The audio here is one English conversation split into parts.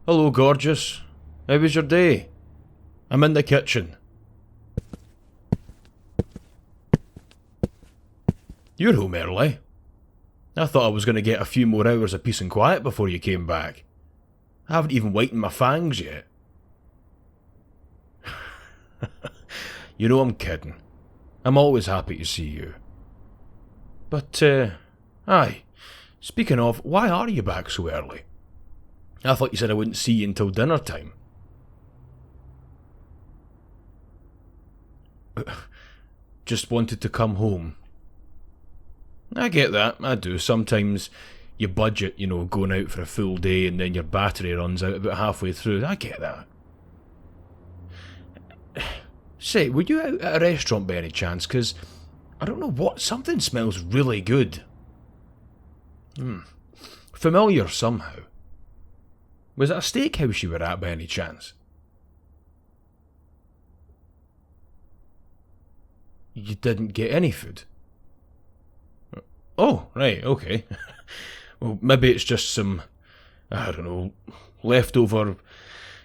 Hello, gorgeous. How was your day? I'm in the kitchen. You're home early. I thought I was going to get a few more hours of peace and quiet before you came back. I haven't even whitened my fangs yet. You know I'm kidding. I'm always happy to see you. But, aye, speaking of, why are you back so early? I thought you said I wouldn't see you until dinner time. Just wanted to come home. I get that, I do. Sometimes you budget, going out for a full day and then your battery runs out about halfway through. I get that. Say, were you out at a restaurant by any chance? Because, I don't know what, something smells really good. Familiar somehow. Was it a steakhouse you were at by any chance? You didn't get any food? Oh, right, okay. Well, maybe it's just some, I don't know, leftover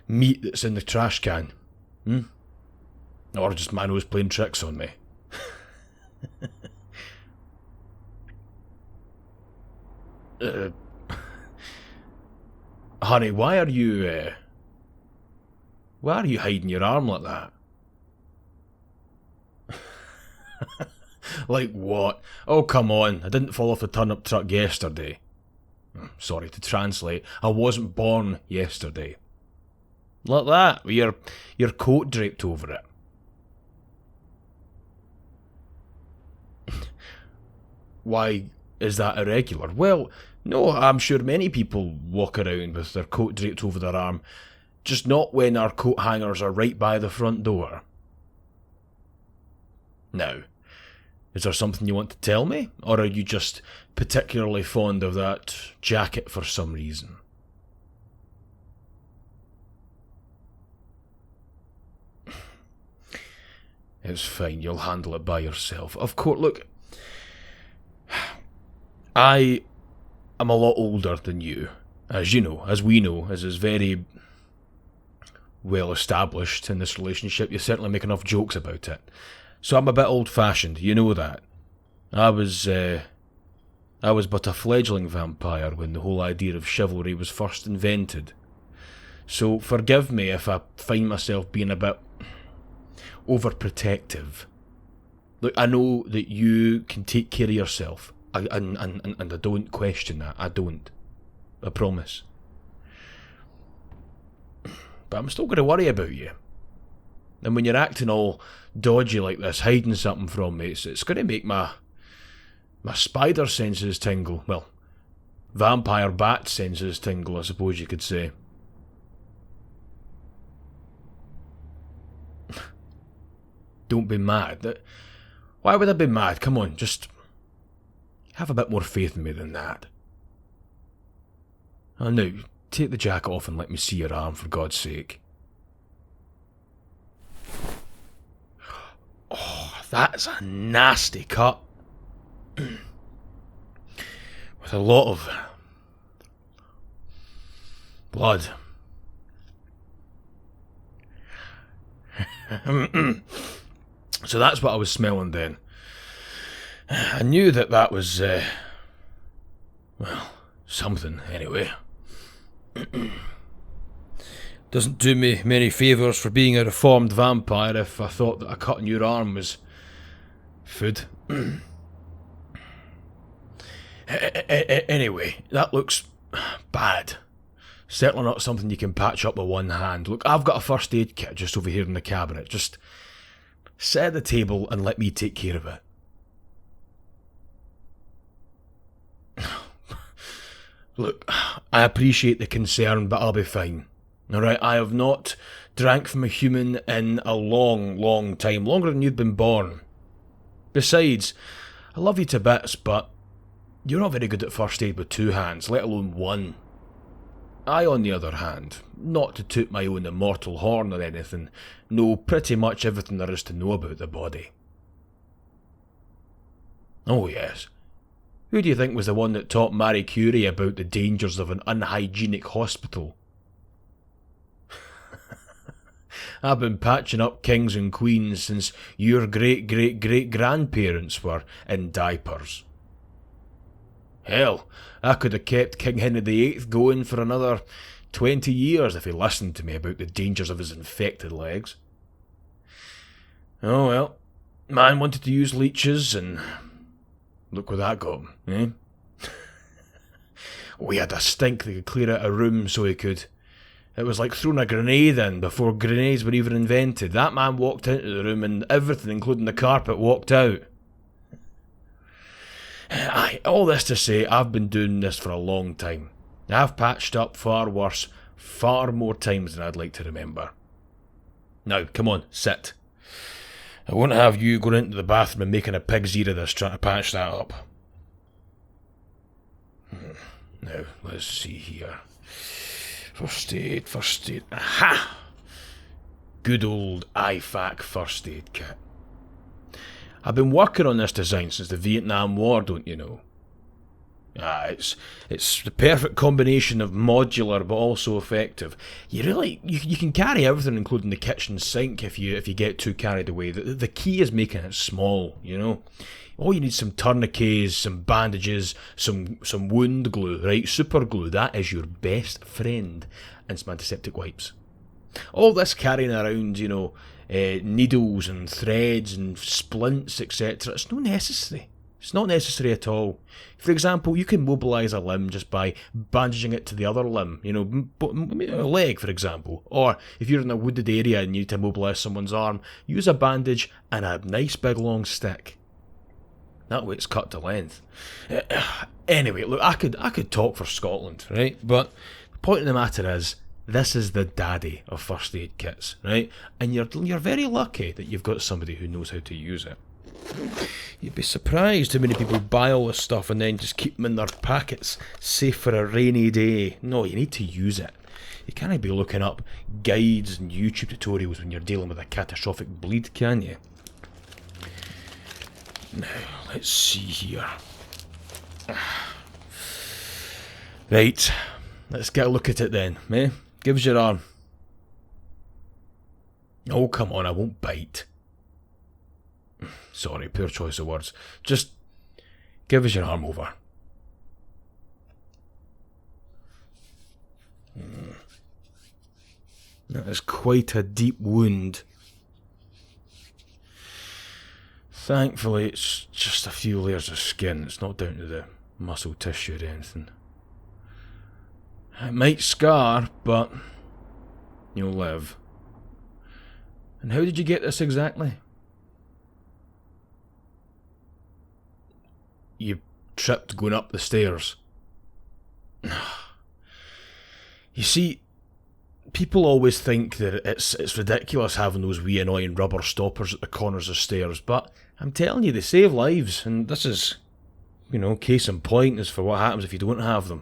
meat that's in the trash can. Or just my nose playing tricks on me. Honey, why are you hiding your arm like that? Like what? Oh, come on. I didn't fall off the turnip truck yesterday. Sorry to translate. I wasn't born yesterday. Like that, with your coat draped over it. Why is that irregular? Well, no, I'm sure many people walk around with their coat draped over their arm, just not when our coat hangers are right by the front door. Now, is there something you want to tell me? Or are you just particularly fond of that jacket for some reason? It's fine, you'll handle it by yourself. Of course, look, I am a lot older than you. As you know, as we know, as is very well established in this relationship, you certainly make enough jokes about it. So I'm a bit old-fashioned, you know that. I was but a fledgling vampire when the whole idea of chivalry was first invented. So forgive me if I find myself being a bit overprotective. Look, I know that you can take care of yourself, and I don't question that. I don't. I promise. But I'm still going to worry about you. And when you're acting all dodgy like this, hiding something from me, it's going to make my spider senses tingle. Well, vampire bat senses tingle, I suppose you could say. Don't be mad. Why would I be mad? Come on, just have a bit more faith in me than that. Oh, now, take the jacket off and let me see your arm, for God's sake. Oh, that's a nasty cut. With a lot of blood. So that's what I was smelling then. I knew that was, well, something anyway. Doesn't do me many favours for being a reformed vampire if I thought that a cut in your arm was food. Anyway, that looks bad. Certainly not something you can patch up with one hand. Look, I've got a first aid kit just over here in the cabinet. Just sit at the table and let me take care of it. Look, I appreciate the concern, but I'll be fine. Alright, I have not drank from a human in a long, long time. Longer than you've been born. Besides, I love you to bits, but you're not very good at first aid with two hands, let alone one. I, on the other hand, not to toot my own immortal horn or anything, know pretty much everything there is to know about the body. Oh yes. Who do you think was the one that taught Marie Curie about the dangers of an unhygienic hospital? I've been patching up kings and queens since your great-great-great-grandparents were in diapers. Hell, I could have kept King Henry VIII going for another 20 years if he listened to me about the dangers of his infected legs. Oh well, man wanted to use leeches and look where that got him, eh? We had a stink that could clear out a room so he could. It was like throwing a grenade in before grenades were even invented. That man walked into the room and everything, including the carpet, walked out. Aye, all this to say, I've been doing this for a long time. I've patched up far worse, far more times than I'd like to remember. Now, come on, sit. I won't have you going into the bathroom and making a pig's ear of this trying to patch that up. Now, let's see here. First aid. Aha! Good old IFAC first aid kit. I've been working on this design since the Vietnam War, don't you know? It's the perfect combination of modular but also effective. You can carry everything, including the kitchen sink, if you get too carried away. The key is making it small, you know. Oh, you need some tourniquets, some bandages, some wound glue, right? Super glue, that is your best friend, and some antiseptic wipes. All this carrying around, you know, needles and threads and splints, etc. It's not necessary. It's not necessary at all. For example, you can mobilise a limb just by bandaging it to the other limb, you know, a leg, for example. Or if you're in a wooded area and you need to mobilise someone's arm, use a bandage and a nice big long stick. That way it's cut to length. Anyway, look, I could talk for Scotland, right? But the point of the matter is, this is the daddy of first aid kits, right? And you're very lucky that you've got somebody who knows how to use it. You'd be surprised how many people buy all this stuff and then just keep them in their packets, safe for a rainy day. No, you need to use it. You can't be looking up guides and YouTube tutorials when you're dealing with a catastrophic bleed, can you? Now, let's see here. Right, let's get a look at it then, eh? Give us your arm. Oh, come on, I won't bite. Sorry, poor choice of words. Just give us your arm over. That is quite a deep wound. Thankfully, it's just a few layers of skin. It's not down to the muscle tissue or anything. It might scar, but you'll live. And how did you get this exactly? You tripped going up the stairs. You see, people always think that it's ridiculous having those wee annoying rubber stoppers at the corners of stairs, but I'm telling you, they save lives, and this is, you know, case in point as for what happens if you don't have them.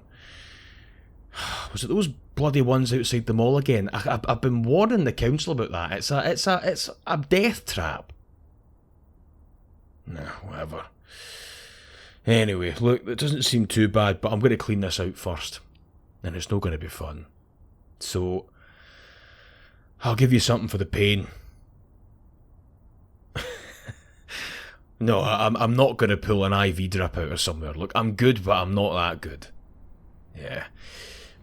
Was it those bloody ones outside the mall again? I've been warning the council about that. It's a death trap. Nah, whatever. Anyway, look, it doesn't seem too bad, but I'm going to clean this out first. And it's not going to be fun. So, I'll give you something for the pain. No, I'm not going to pull an IV drip out of somewhere. Look, I'm good, but I'm not that good. Yeah.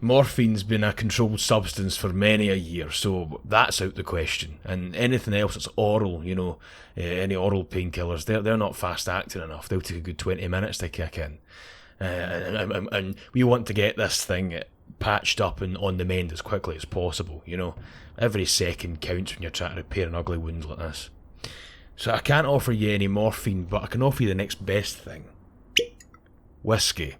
Morphine's been a controlled substance for many a year, so that's out the question. And anything else that's oral, you know, any oral painkillers, they're not fast acting enough. They'll take a good 20 minutes to kick in. And we want to get this thing patched up and on the mend as quickly as possible, you know. Every second counts when you're trying to repair an ugly wound like this. So I can't offer you any morphine, but I can offer you the next best thing. Whiskey.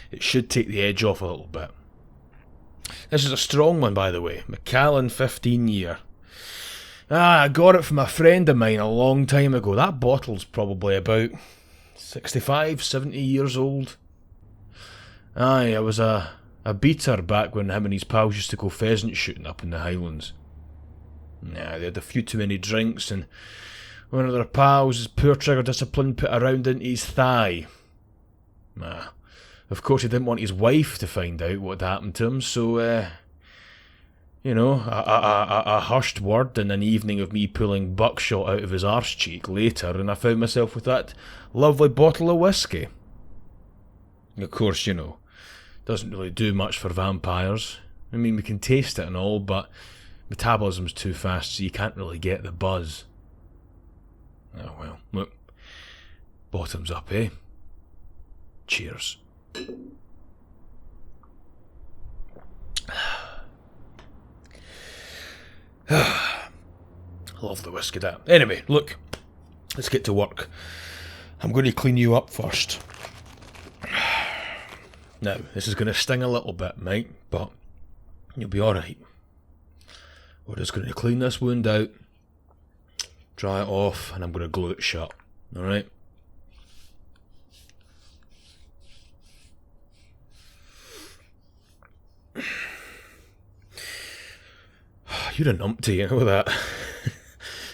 It should take the edge off a little bit. This is a strong one, by the way. Macallan 15 year. I got it from a friend of mine a long time ago. That bottle's probably about 65, 70 years old. Aye, it was a beater back when him and his pals used to go pheasant shooting up in the Highlands. Nah, they had a few too many drinks, and one of their pals, his poor trigger discipline, put a round into his thigh. Nah. Of course, he didn't want his wife to find out what had happened to him, so, you know, a hushed word and an evening of me pulling buckshot out of his arse cheek later, and I found myself with that lovely bottle of whiskey. Of course, you know, doesn't really do much for vampires. I mean, we can taste it and all, but metabolism's too fast, so you can't really get the buzz. Oh well, look, bottoms up, eh? Cheers. Love the whiskey, that. Anyway, look, let's get to work. I'm going to clean you up first. Now, this is going to sting a little bit, mate, but you'll be alright. We're just going to clean this wound out, dry it off, and I'm going to glue it shut. Alright? You're a numpty, you know that.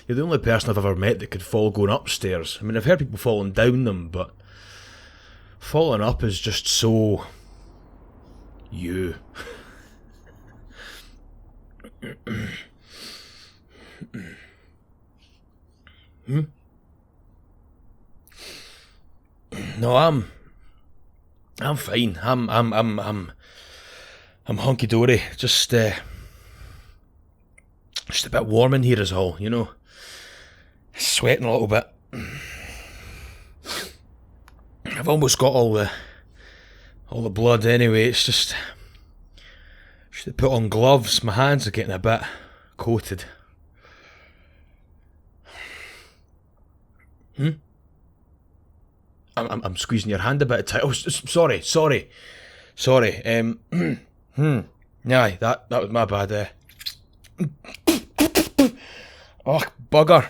You're the only person I've ever met that could fall going upstairs. I mean, I've heard people falling down them, but falling up is just so... you. No, I'm fine. I'm hunky dory. Just a bit warm in here is all, you know. Sweating a little bit. I've almost got all the blood anyway. It's just should have put on gloves. My hands are getting a bit coated. I'm squeezing your hand a bit tight. Oh, sorry. Aye, that was my bad. Oh, bugger.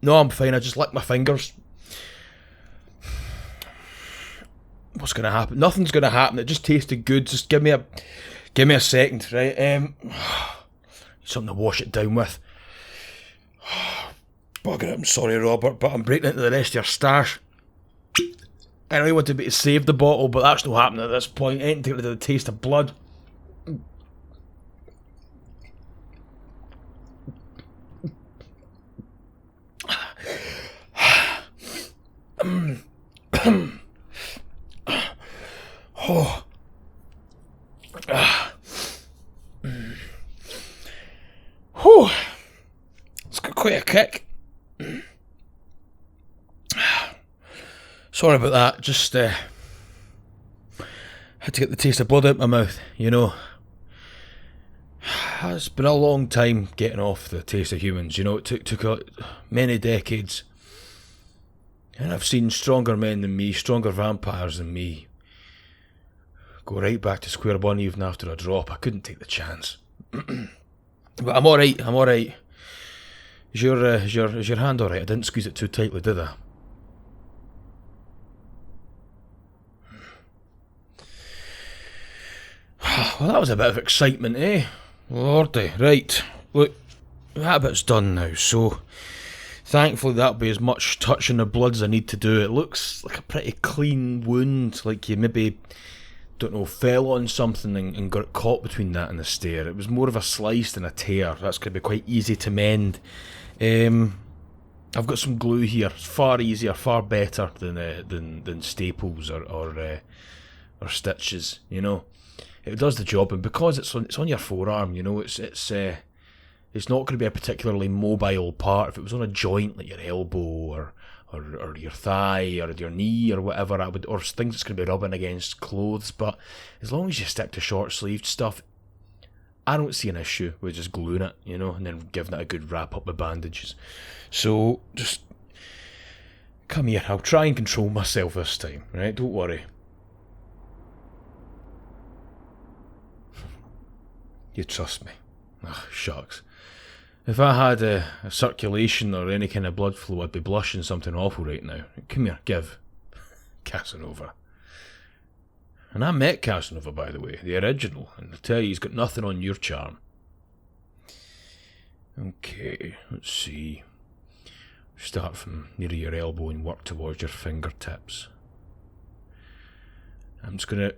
No, I'm fine. I just licked my fingers. What's gonna happen? Nothing's gonna happen. It just tasted good. Just give me a second, right? Something to wash it down with. Bugger it. I'm sorry, Robert, but I'm breaking into the rest of your stash. I really wanted me to save the bottle, but that's not happening at this point. Ain't taking rid of the taste of blood. Oh. Whew. It's got quite a kick. Sorry about that. Just had to get the taste of blood out my mouth, you know. It's been a long time getting off the taste of humans, you know. It took many decades. And I've seen stronger men than me, stronger vampires than me, go right back to square one even after a drop. I couldn't take the chance. But I'm alright. Is your hand alright? I didn't squeeze it too tightly, did I? Well, that was a bit of excitement, eh? Lordy. Right. Look, that bit's done now, so thankfully that'll be as much touching the blood as I need to do. It looks like a pretty clean wound, like you maybe, don't know, fell on something and got caught between that and the stair. It was more of a slice than a tear. That's going to be quite easy to mend. I've got some glue here. It's far easier, far better than staples or stitches, you know. It does the job, and because it's on your forearm, you know, it's not going to be a particularly mobile part. If it was on a joint like your elbow or your thigh or your knee or whatever, or things that's going to be rubbing against clothes. But as long as you stick to short sleeved stuff, I don't see an issue with just gluing it, you know, and then giving it a good wrap up with bandages. So just come here. I'll try and control myself this time, right? Don't worry. You trust me. Ugh, shucks. If I had a circulation or any kind of blood flow, I'd be blushing something awful right now. Come here, give. Casanova. And I met Casanova, by the way, the original, and I tell you, he's got nothing on your charm. Okay, let's see. Start from near your elbow and work towards your fingertips. I'm just going to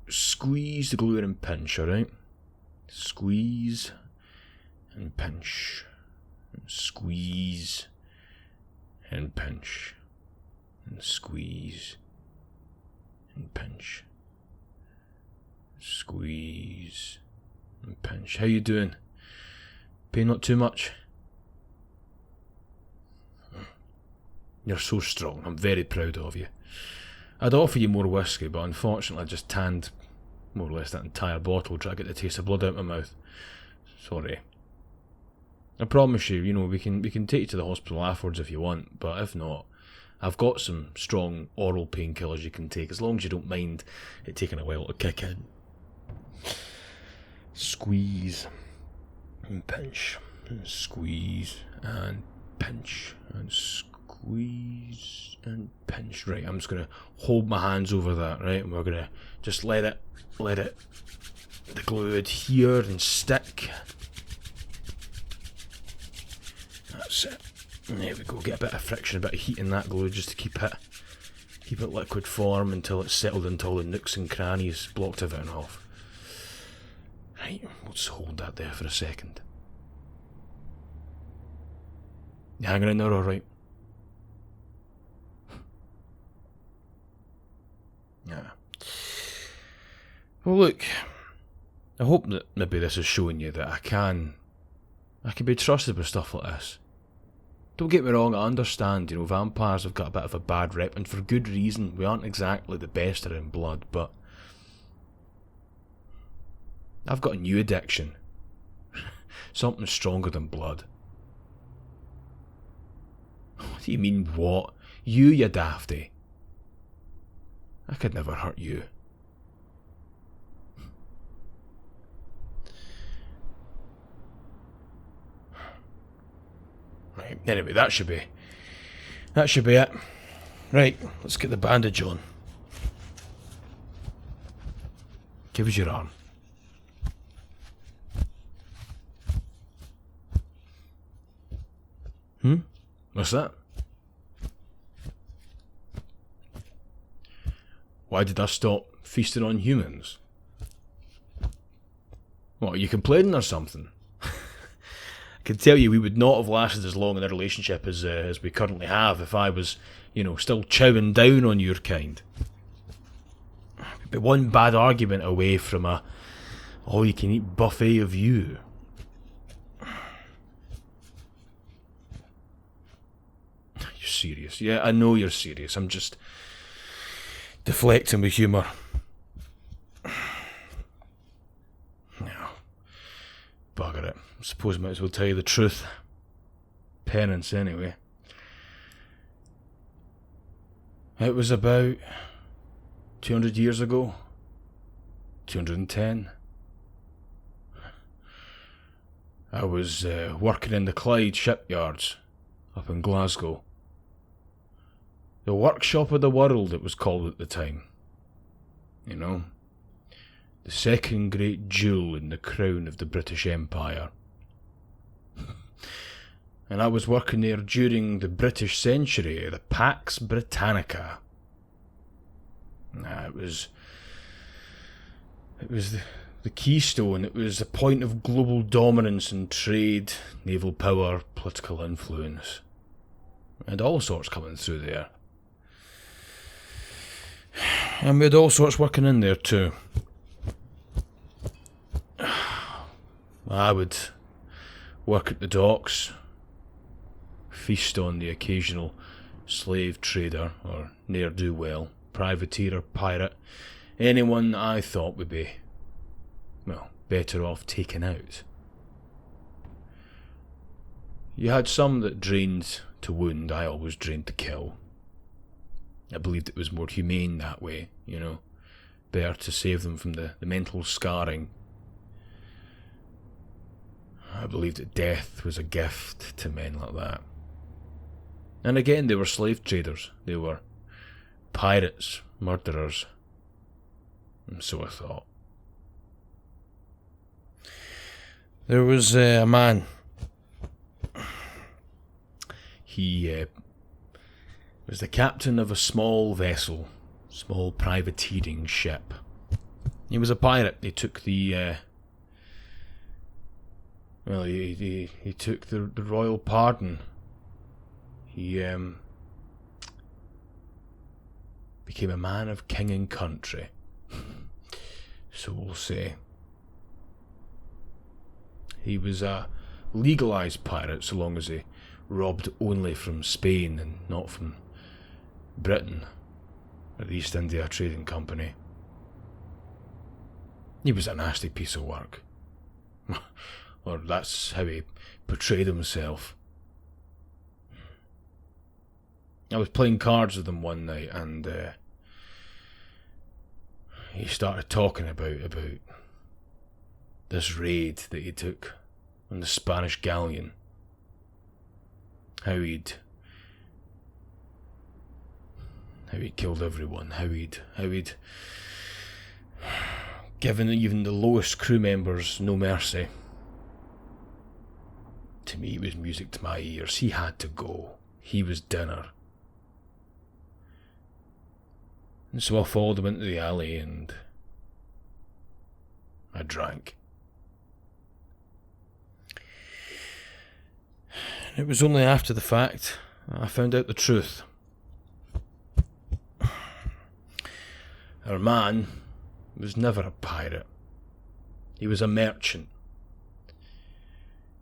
squeeze the glue in and pinch, alright? Squeeze and pinch. Squeeze and pinch. And squeeze and pinch. Squeeze and pinch. How you doing? Pain not too much? You're so strong. I'm very proud of you. I'd offer you more whiskey, but unfortunately I just tanned more or less that entire bottle trying to get the taste of blood out of my mouth. Sorry. I promise you, we can take you to the hospital afterwards if you want, but if not, I've got some strong oral painkillers you can take, as long as you don't mind it taking a while to kick in. Squeeze and pinch, and squeeze and pinch, and squeeze and pinch. Right, I'm just going to hold my hands over that, right, and we're going to just let it, the glue adhere and stick. That's it. There we go, get a bit of friction, a bit of heat in that glue just to keep it liquid form until it's settled into all the nooks and crannies, blocked everything off. Right, we'll just hold that there for a second. You hanging in there alright? Yeah. Well look, I hope that maybe this is showing you that I can be trusted with stuff like this. Don't get me wrong, I understand, vampires have got a bit of a bad rep, and for good reason. We aren't exactly the best around blood, but I've got a new addiction. Something stronger than blood. What do you mean, what? You dafty. I could never hurt you. Right, anyway, that should be it. Right, let's get the bandage on. Give us your arm. What's that? Why did I stop feasting on humans? What, are you complaining or something? I can tell you we would not have lasted as long in a relationship as we currently have if I was, still chowing down on your kind. But one bad argument away from a all-you-can-eat buffet of you. You're serious? Yeah, I know you're serious. I'm just deflecting with humour. No. Bugger it. I suppose I might as well tell you the truth. Penance, anyway. It was about 200 years ago. 210. I was working in the Clyde shipyards up in Glasgow. The workshop of the world, it was called at the time. The second great jewel in the crown of the British Empire. And I was working there during the British century, the Pax Britannica. It was the keystone. It was a point of global dominance in trade, naval power, political influence. And all sorts coming through there. And we had all sorts working in there too. I would work at the docks, feast on the occasional slave trader or ne'er-do-well, privateer or pirate, anyone I thought would be, better off taken out. You had some that drained to wound, I always drained to kill. I believed it was more humane that way, better to save them from the mental scarring. I believed that death was a gift to men like that. And again, they were slave traders. They were pirates, murderers. And so I thought. There was a man. He was the captain of a small vessel small privateering ship. He was a pirate. He took the he took the royal pardon. He became a man of king and country, so we'll say. He was a legalised pirate so long as he robbed only from Spain and not from Britain, or the East India Trading Company. He was a nasty piece of work. Or that's how he portrayed himself. I was playing cards with him one night, and he started talking about this raid that he took on the Spanish galleon. How he'd killed everyone. How he'd given even the lowest crew members no mercy. To me, it was music to my ears. He had to go. He was dinner. And so I followed him into the alley and I drank. And it was only after the fact I found out the truth. Our man was never a pirate. He was a merchant.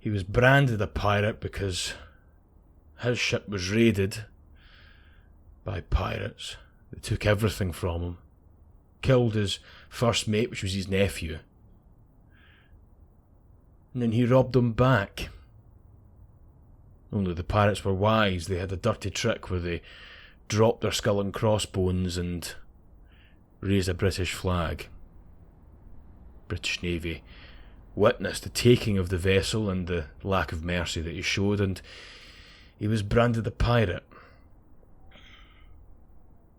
He was branded a pirate because his ship was raided by pirates. They took everything from him. Killed his first mate, which was his nephew. And then he robbed them back. Only the pirates were wise. They had a dirty trick where they dropped their skull and crossbones and raised a British flag. British Navy witnessed the taking of the vessel and the lack of mercy that he showed, and he was branded a pirate.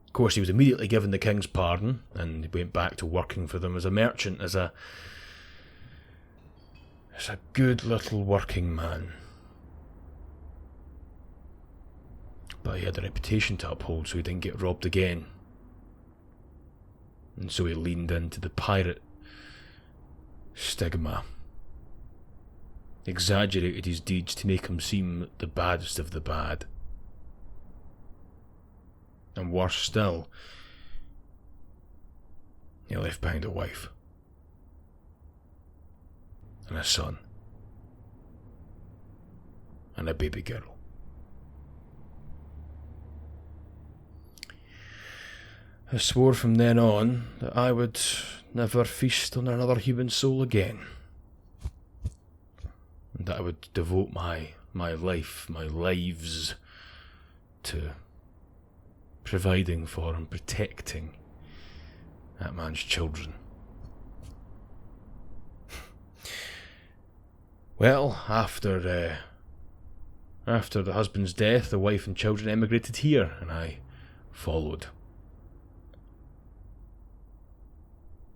Of course, he was immediately given the king's pardon, and he went back to working for them as a merchant, as a good little working man. But he had a reputation to uphold, so he didn't get robbed again. And so he leaned into the pirate stigma. Exaggerated his deeds to make him seem the baddest of the bad. And worse still, he left behind a wife and a son and a baby girl. I swore from then on that I would never feast on another human soul again, and that I would devote my lives to providing for and protecting that man's children. Well, after the husband's death, the wife and children emigrated here, and I followed.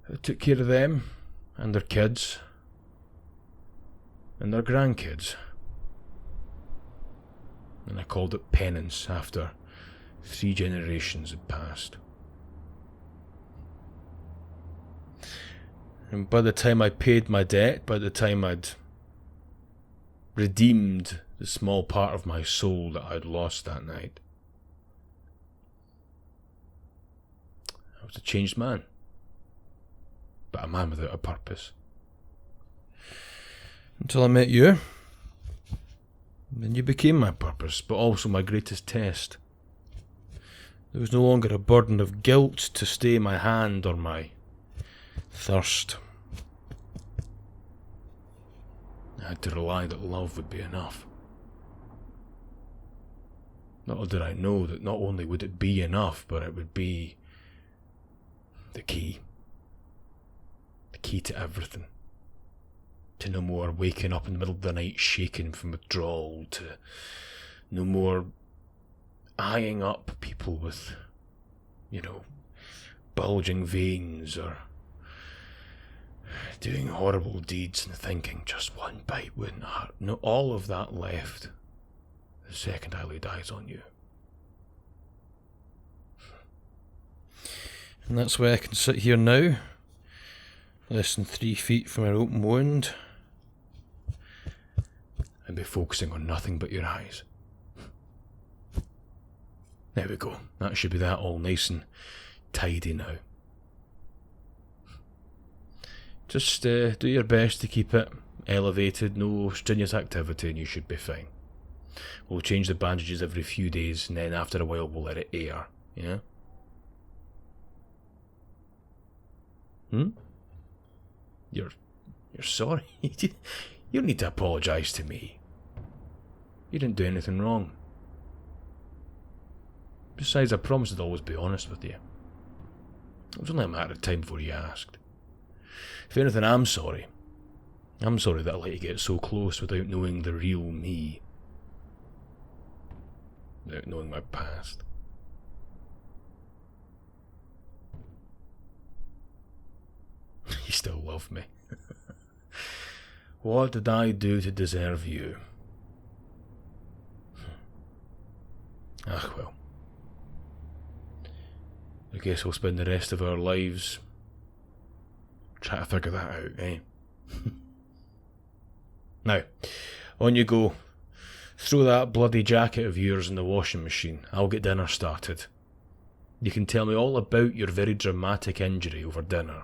I took care of them, and their kids, and their grandkids. And I called it penance after 3 generations had passed. And by the time I paid my debt, by the time I'd redeemed the small part of my soul that I'd lost that night, I was a changed man. But a man without a purpose. Until I met you. Then you became my purpose, but also my greatest test. There was no longer a burden of guilt to stay my hand or my thirst. I had to rely that love would be enough. Little did I know that not only would it be enough, but it would be the key. The key to everything. To no more waking up in the middle of the night shaking from withdrawal, to no more eyeing up people with, bulging veins, or doing horrible deeds and thinking just one bite wouldn't hurt. No, all of that left the second I laid eyes on you. And that's why I can sit here now, less than 3 feet from an open wound, and be focusing on nothing but your eyes. There we go. That should be that all nice and tidy now. Just do your best to keep it elevated, no strenuous activity, and you should be fine. We'll change the bandages every few days, and then after a while we'll let it air, yeah? You're sorry? You don't need to apologise to me. You didn't do anything wrong. Besides, I promised I'd always be honest with you. It was only a matter of time before you asked. If anything, I'm sorry. I'm sorry that I let you get so close without knowing the real me. Without knowing my past. You still love me. What did I do to deserve you? Ah, well. I guess we'll spend the rest of our lives trying to figure that out, eh? Now, on you go. Throw that bloody jacket of yours in the washing machine. I'll get dinner started. You can tell me all about your very dramatic injury over dinner.